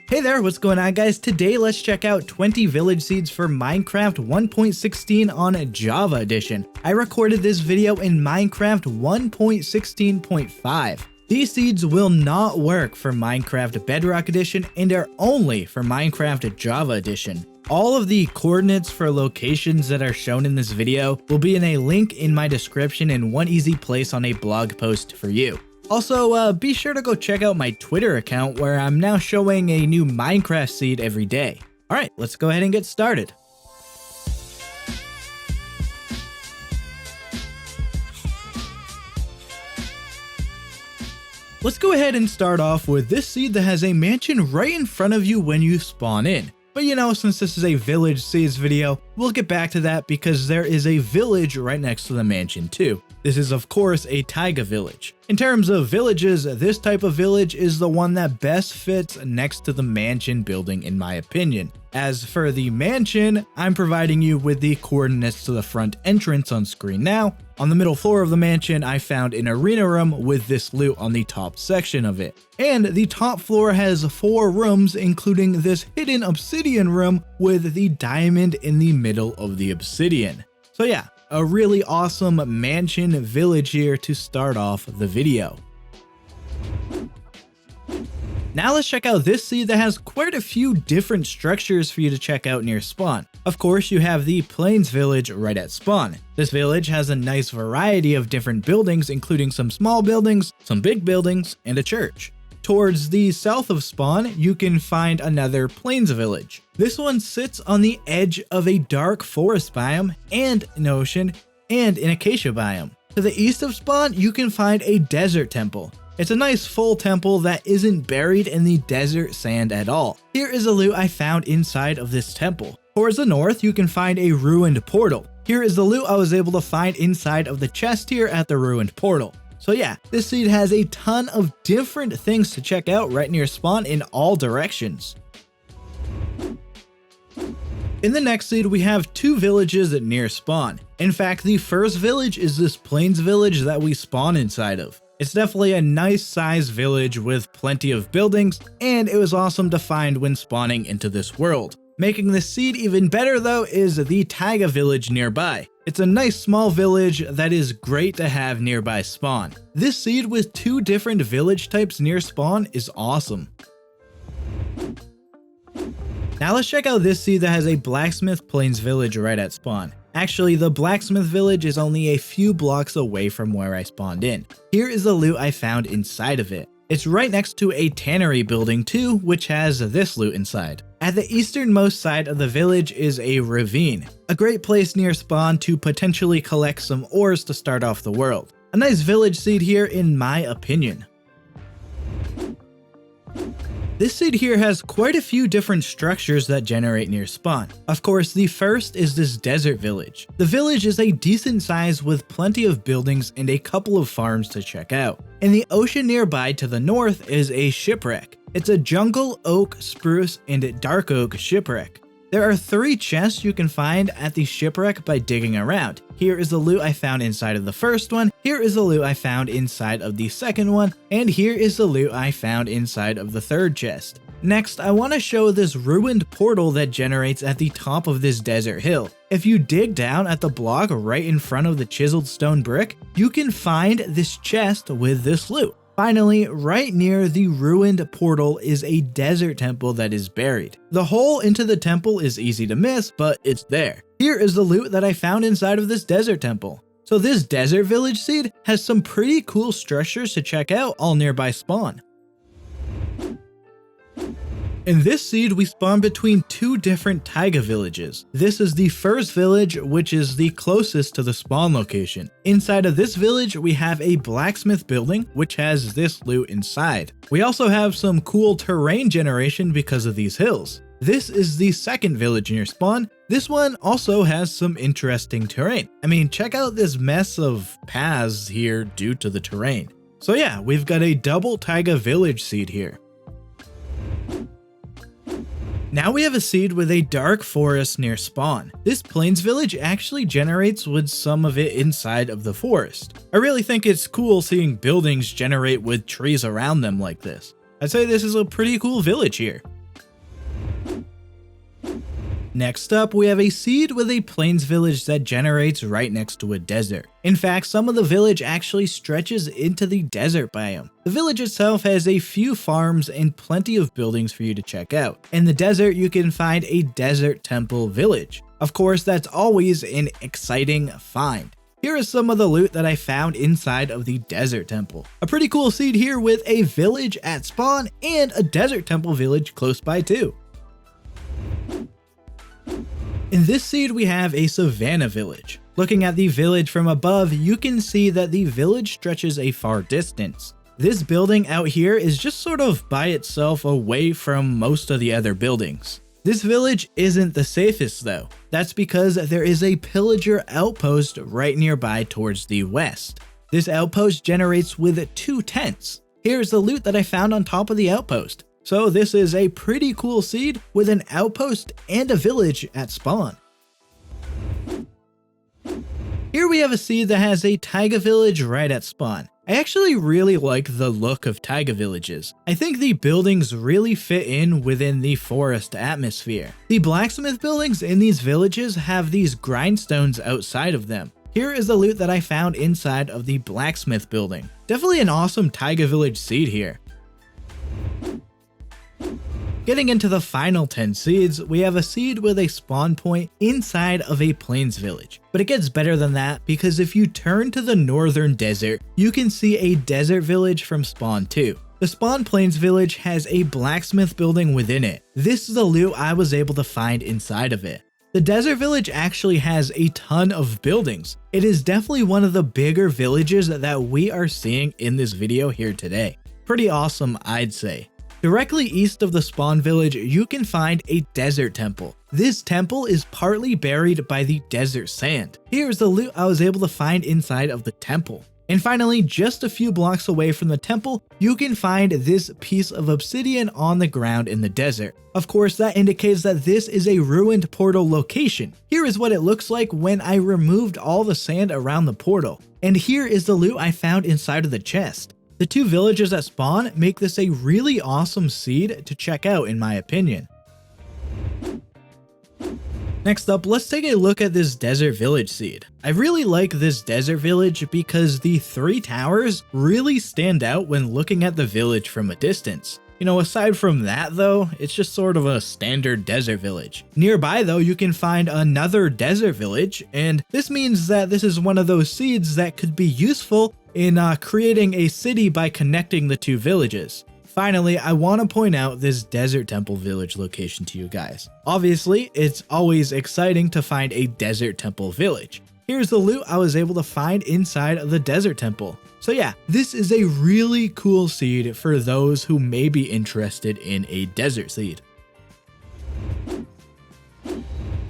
Hey there, what's going on guys? Today let's check out 20 village seeds for Minecraft 1.16 on Java Edition. I recorded this video in Minecraft 1.16.5. These seeds will not work for Minecraft Bedrock Edition and are only for Minecraft Java Edition. All of the coordinates for locations that are shown in this video will be in a link in my description in one easy place on a blog post for you. Also, be sure to go check out my Twitter account where I'm now showing a new Minecraft seed every day. Alright, let's go ahead and get started. Let's go ahead and start off with this seed that has a mansion right in front of you when you spawn in. But you know, since this is a village seeds video, we'll get back to that because there is a village right next to the mansion too. This is of course a taiga village. In terms of villages, this type of village is the one that best fits next to the mansion building in my opinion. As for the mansion, I'm providing you with the coordinates to the front entrance on screen now. On the middle floor of the mansion, I found an arena room with this loot on the top section of it. And the top floor has 4 rooms, including this hidden obsidian room with the diamond in the middle of the obsidian. So yeah, a really awesome mansion village here to start off the video. Now let's check out this seed that has quite a few different structures for you to check out near spawn. Of course, you have the Plains Village right at spawn. This village has a nice variety of different buildings, including some small buildings, some big buildings, and a church. Towards the south of spawn, you can find another Plains Village. This one sits on the edge of a dark forest biome and an ocean and an acacia biome. To the east of spawn, you can find a desert temple. It's a nice full temple that isn't buried in the desert sand at all. Here is the loot I found inside of this temple. Towards the north, you can find a ruined portal. Here is the loot I was able to find inside of the chest here at the ruined portal. So yeah, this seed has a ton of different things to check out right near spawn in all directions. In the next seed, we have 2 villages near spawn. In fact, the first village is this Plains Village that we spawn inside of. It's definitely a nice sized village with plenty of buildings, and it was awesome to find when spawning into this world. Making this seed even better though is the taiga village nearby. It's a nice small village that is great to have nearby spawn. This seed with 2 different village types near spawn is awesome. Now let's check out this seed that has a Blacksmith Plains Village right at spawn. Actually, the Blacksmith Village is only a few blocks away from where I spawned in. Here is the loot I found inside of it. It's right next to a tannery building too, which has this loot inside. At the easternmost side of the village is a ravine, a great place near spawn to potentially collect some ores to start off the world. A nice village seed here in my opinion. This seed here has quite a few different structures that generate near spawn. Of course, the first is this desert village. The village is a decent size with plenty of buildings and a couple of farms to check out. In the ocean nearby to the north is a shipwreck. It's a jungle, oak, spruce, and dark oak shipwreck. There are 3 chests you can find at the shipwreck by digging around. Here is the loot I found inside of the first one, here is the loot I found inside of the second one, and here is the loot I found inside of the third chest. Next, I want to show this ruined portal that generates at the top of this desert hill. If you dig down at the block right in front of the chiseled stone brick, you can find this chest with this loot. Finally, right near the ruined portal is a desert temple that is buried. The hole into the temple is easy to miss, but it's there. Here is the loot that I found inside of this desert temple. So this desert village seed has some pretty cool structures to check out all nearby spawn. In this seed, we spawn between 2 different taiga villages. This is the first village, which is the closest to the spawn location. Inside of this village, we have a blacksmith building, which has this loot inside. We also have some cool terrain generation because of these hills. This is the second village near spawn. This one also has some interesting terrain. I mean, check out this mess of paths here due to the terrain. So yeah, we've got a double taiga village seed here. Now we have a seed with a dark forest near spawn. This Plains Village actually generates with some of it inside of the forest. I really think it's cool seeing buildings generate with trees around them like this. I'd say this is a pretty cool village here. Next up, we have a seed with a plains village that generates right next to a desert. In fact, some of the village actually stretches into the desert biome. The village itself has a few farms and plenty of buildings for you to check out. In the desert, you can find a desert temple village. Of course, that's always an exciting find. Here is some of the loot that I found inside of the desert temple. A pretty cool seed here with a village at spawn and a desert temple village close by too. In this seed, we have a savanna village. Looking at the village from above, you can see that the village stretches a far distance. This building out here is just sort of by itself away from most of the other buildings. This village isn't the safest though. That's because there is a pillager outpost right nearby towards the west. This outpost generates with 2 tents. Here's the loot that I found on top of the outpost. So this is a pretty cool seed with an outpost and a village at spawn. Here we have a seed that has a taiga village right at spawn. I actually really like the look of taiga villages. I think the buildings really fit in within the forest atmosphere. The blacksmith buildings in these villages have these grindstones outside of them. Here is the loot that I found inside of the blacksmith building. Definitely an awesome taiga village seed here. Getting into the final 10 seeds, we have a seed with a spawn point inside of a plains village. But it gets better than that because if you turn to the northern desert, you can see a desert village from spawn too. The spawn plains village has a blacksmith building within it. This is the loot I was able to find inside of it. The desert village actually has a ton of buildings. It is definitely one of the bigger villages that we are seeing in this video here today. Pretty awesome, I'd say. Directly east of the spawn village, you can find a desert temple. This temple is partly buried by the desert sand. Here's the loot I was able to find inside of the temple. And finally, just a few blocks away from the temple, you can find this piece of obsidian on the ground in the desert. Of course, that indicates that this is a ruined portal location. Here is what it looks like when I removed all the sand around the portal. And here is the loot I found inside of the chest. The 2 villages that spawn make this a really awesome seed to check out in my opinion. Next up, let's take a look at this desert village seed. I really like this desert village because the 3 towers really stand out when looking at the village from a distance. You know, aside from that though, it's just sort of a standard desert village. Nearby though, you can find another desert village, and this means that this is one of those seeds that could be useful in creating a city by connecting the 2 villages. Finally, I want to point out this desert temple village location to you guys. Obviously, it's always exciting to find a desert temple village. Here's the loot I was able to find inside of the desert temple. So yeah, this is a really cool seed for those who may be interested in a desert seed.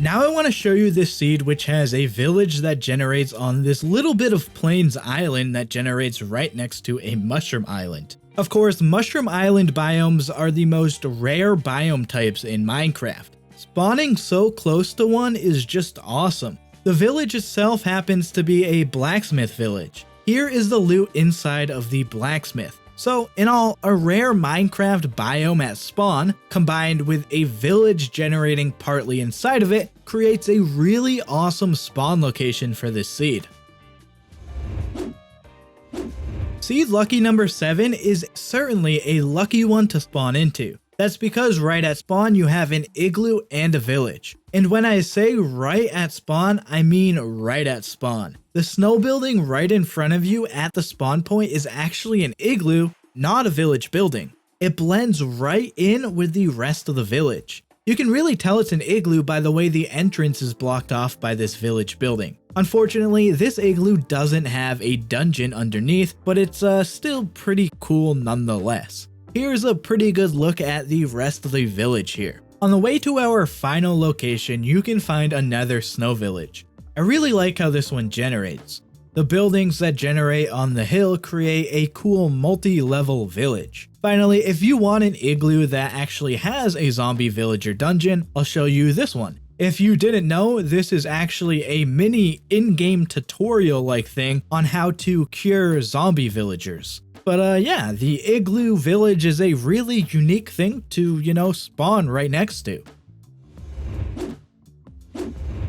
Now I want to show you this seed which has a village that generates on this little bit of plains island that generates right next to a mushroom island. Of course, mushroom island biomes are the most rare biome types in Minecraft. Spawning so close to one is just awesome. The village itself happens to be a blacksmith village. Here is the loot inside of the blacksmith. So in all, a rare Minecraft biome at spawn, combined with a village generating partly inside of it, creates a really awesome spawn location for this seed. Seed lucky number 7 is certainly a lucky one to spawn into. That's because right at spawn you have an igloo and a village. And when I say right at spawn, I mean right at spawn. The snow building right in front of you at the spawn point is actually an igloo, not a village building. It blends right in with the rest of the village. You can really tell it's an igloo by the way the entrance is blocked off by this village building. Unfortunately, this igloo doesn't have a dungeon underneath, but it's still pretty cool nonetheless. Here's a pretty good look at the rest of the village here. On the way to our final location, you can find another snow village. I really like how this one generates. The buildings that generate on the hill create a cool multi-level village. Finally, if you want an igloo that actually has a zombie villager dungeon, I'll show you this one. If you didn't know, this is actually a mini in-game tutorial-like thing on how to cure zombie villagers. But yeah, the igloo village is a really unique thing to, spawn right next to.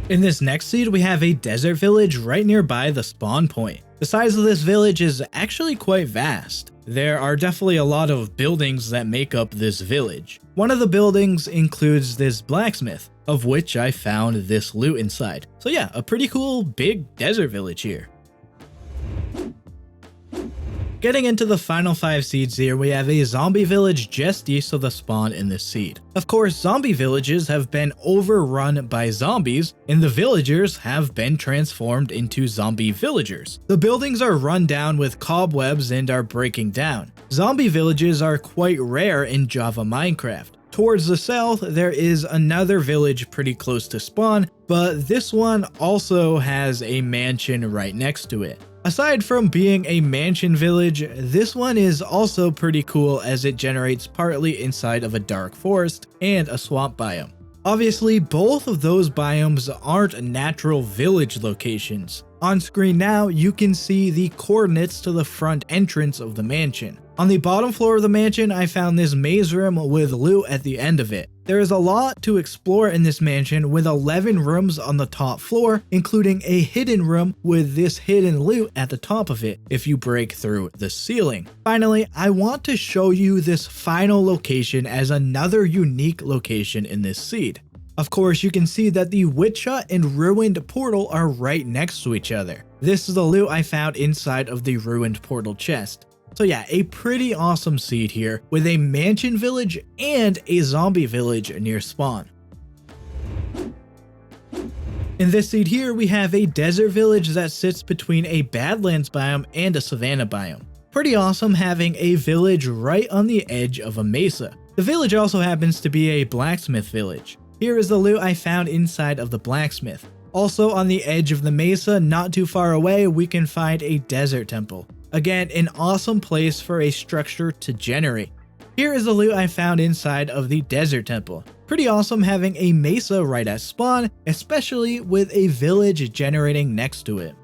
In this next seed, we have a desert village right nearby the spawn point. The size of this village is actually quite vast. There are definitely a lot of buildings that make up this village. One of the buildings includes this blacksmith, of which I found this loot inside. So yeah, a pretty cool big desert village here. Getting into the final 5 seeds here, we have a zombie village just east of the spawn in this seed. Of course, zombie villages have been overrun by zombies, and the villagers have been transformed into zombie villagers. The buildings are run down with cobwebs and are breaking down. Zombie villages are quite rare in Java Minecraft. Towards the south, there is another village pretty close to spawn, but this one also has a mansion right next to it. Aside from being a mansion village, this one is also pretty cool as it generates partly inside of a dark forest and a swamp biome. Obviously, both of those biomes aren't natural village locations. On screen now, you can see the coordinates to the front entrance of the mansion. On the bottom floor of the mansion, I found this maze room with loot at the end of it. There is a lot to explore in this mansion with 11 rooms on the top floor, including a hidden room with this hidden loot at the top of it if you break through the ceiling. Finally, I want to show you this final location as another unique location in this seed. Of course, you can see that the Witch-Hut and Ruined Portal are right next to each other. This is the loot I found inside of the Ruined Portal chest. So yeah, a pretty awesome seed here with a mansion village and a zombie village near spawn. In this seed here, we have a desert village that sits between a Badlands biome and a Savanna biome. Pretty awesome having a village right on the edge of a mesa. The village also happens to be a blacksmith village. Here is the loot I found inside of the blacksmith. Also on the edge of the mesa, not too far away, we can find a desert temple. Again, an awesome place for a structure to generate. Here is the loot I found inside of the desert temple. Pretty awesome having a mesa right at spawn, especially with a village generating next to it.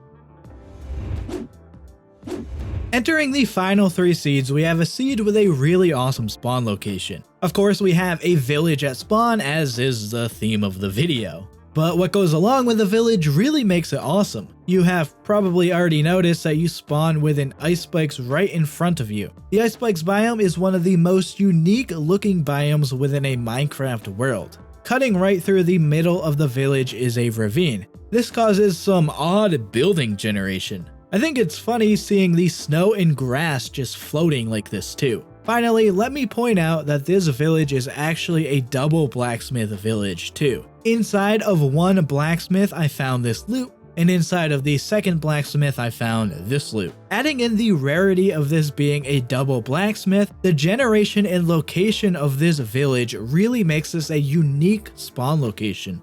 Entering the final 3 seeds, we have a seed with a really awesome spawn location. Of course, we have a village at spawn, as is the theme of the video. But what goes along with the village really makes it awesome. You have probably already noticed that you spawn with an ice spikes right in front of you. The ice spikes biome is one of the most unique looking biomes within a Minecraft world. Cutting right through the middle of the village is a ravine. This causes some odd building generation. I think it's funny seeing the snow and grass just floating like this too. Finally, let me point out that this village is actually a double blacksmith village too. Inside of one blacksmith I found this loot, and inside of the second blacksmith I found this loot. Adding in the rarity of this being a double blacksmith, the generation and location of this village really makes this a unique spawn location.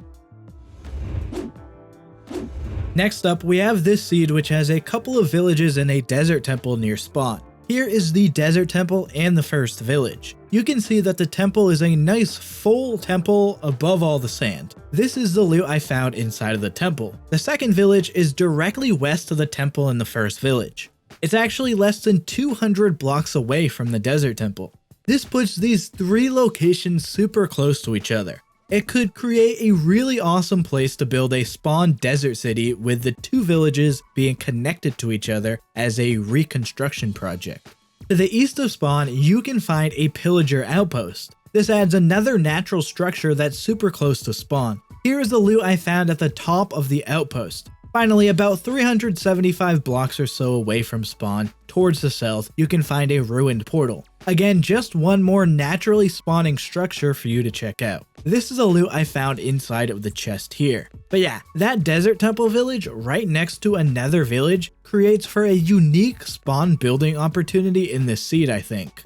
Next up, we have this seed which has a couple of villages and a desert temple near spawn. Here is the desert temple and the first village. You can see that the temple is a nice full temple above all the sand. This is the loot I found inside of the temple. The second village is directly west of the temple in the first village. It's actually less than 200 blocks away from the desert temple. This puts these 3 locations super close to each other. It could create a really awesome place to build a spawn desert city with the 2 villages being connected to each other as a reconstruction project. To the east of spawn, you can find a pillager outpost. This adds another natural structure that's super close to spawn. Here is the loot I found at the top of the outpost. Finally, about 375 blocks or so away from spawn, towards the south, you can find a ruined portal. Again, just one more naturally spawning structure for you to check out. This is a loot I found inside of the chest here. But yeah, that desert temple village right next to another village creates for a unique spawn building opportunity in this seed, I think.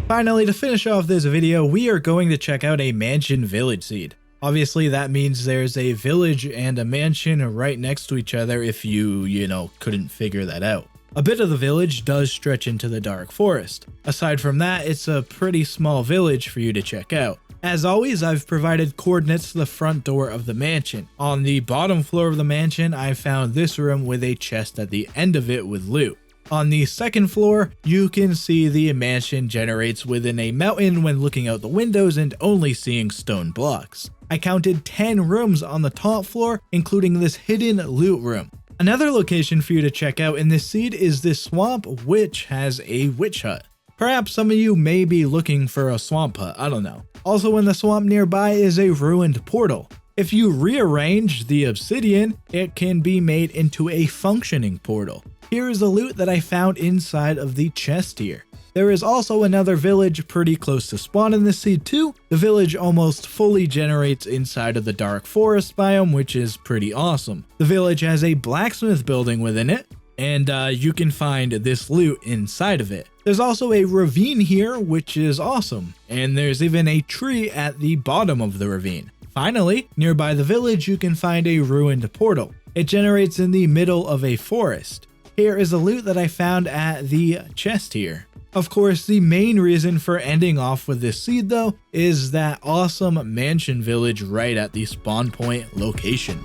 Finally, to finish off this video, we are going to check out a mansion village seed. Obviously, that means there's a village and a mansion right next to each other if you couldn't figure that out. A bit of the village does stretch into the dark forest. Aside from that, it's a pretty small village for you to check out. As always, I've provided coordinates to the front door of the mansion. On the bottom floor of the mansion, I found this room with a chest at the end of it with loot. On the second floor, you can see the mansion generates within a mountain when looking out the windows and only seeing stone blocks. I counted 10 rooms on the top floor, including this hidden loot room. Another location for you to check out in this seed is this swamp, which has a witch hut. Perhaps some of you may be looking for a swamp hut, I don't know. Also in the swamp nearby is a ruined portal. If you rearrange the obsidian, it can be made into a functioning portal. Here is the loot that I found inside of the chest here. There is also another village pretty close to spawn in this seed too. The village almost fully generates inside of the dark forest biome, which is pretty awesome. The village has a blacksmith building within it, and you can find this loot inside of it. There's also a ravine here, which is awesome, and there's even a tree at the bottom of the ravine. Finally, nearby the village, you can find a ruined portal. It generates in the middle of a forest. Here is the loot that I found at the chest here. Of course, the main reason for ending off with this seed though is that awesome mansion village right at the spawn point location.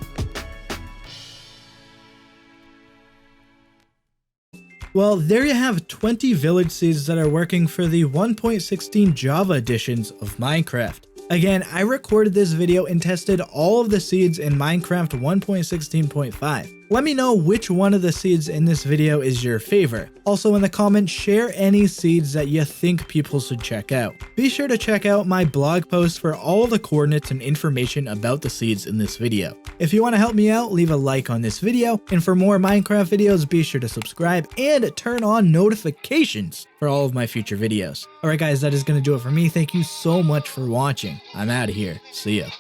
Well, there you have 20 village seeds that are working for the 1.16 Java editions of Minecraft. Again, I recorded this video and tested all of the seeds in Minecraft 1.16.5. Let me know which one of the seeds in this video is your favorite. Also in the comments, share any seeds that you think people should check out. Be sure to check out my blog post for all the coordinates and information about the seeds in this video. If you want to help me out, leave a like on this video, and for more Minecraft videos, be sure to subscribe and turn on notifications for all of my future videos. Alright guys, that is going to do it for me. Thank you so much for watching. I'm out of here. See ya.